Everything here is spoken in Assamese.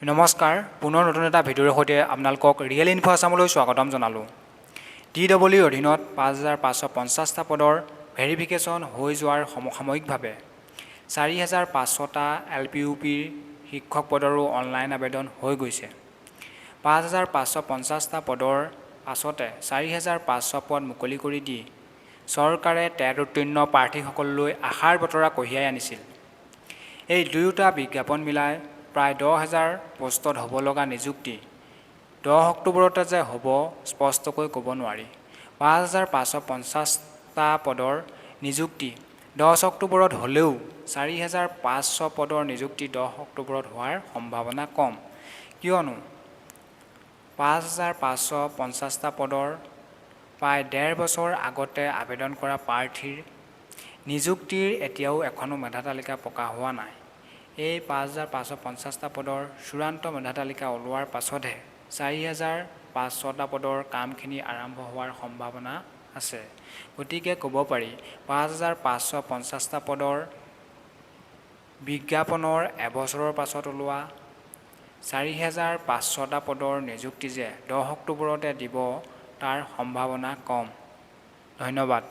নমস্কাৰ পুনৰ নতুন এটা ভিডিঅ'ৰ সৈতে আপোনালোকক ৰিয়েল ইনফো আসামলৈ স্বাগতম জনালোঁ। DEE অধীনত ৫৫৫০টা পদৰ ভেৰিফিকেশ্যন হৈ যোৱাৰ সমসাময়িকভাৱে ৪৫০০টা LPUPৰ শিক্ষক পদৰো অনলাইন আবেদন হৈ গৈছে। ৫৫৫০টা পদৰ পাছতে ৪৫০০ পদ মুকলি কৰি দি চৰকাৰে টেট উত্তীৰ্ণ প্ৰাৰ্থীসকললৈ আশাৰ বতৰা কঢ়িয়াই আনিছিল। এই দুয়োটা বিজ্ঞাপন মিলাই প্ৰায় ১০,০০০ পোষ্টত হ'ব লগা নিযুক্তি ১০ অক্টোবৰতে যে হ'ব স্পষ্টকৈ ক'ব নোৱাৰি। ৫৫৫০টা পদৰ নিযুক্তি ১০ অক্টোবৰত হ'লেও ৪৫০০ পদৰ নিযুক্তি ১০ অক্টোবৰত হোৱাৰ সম্ভাৱনা কম, কিয়নো ৫৫৫০টা পদৰ প্ৰায় ১.৫ বছৰ আগতে আবেদন কৰা প্ৰাৰ্থীৰ নিযুক্তিৰ এতিয়াও এখনো মেধা তালিকা প্ৰকাশ হোৱা নাই। এই ৫৫৫০টা পদৰ চূড়ান্ত মেধা তালিকা ওলোৱাৰ পাছতহে ৪৫০০টা পদৰ কামখিনি আৰম্ভ হোৱাৰ সম্ভাৱনা আছে। গতিকে ক'ব পাৰি ৫৫৫০টা পদৰ বিজ্ঞাপনৰ এবছৰৰ পাছত ওলোৱা ৪৫০০টা পদৰ নিযুক্তি যে ১০ অক্টোবৰতে দিব তাৰ সম্ভাৱনা কম। ধন্যবাদ।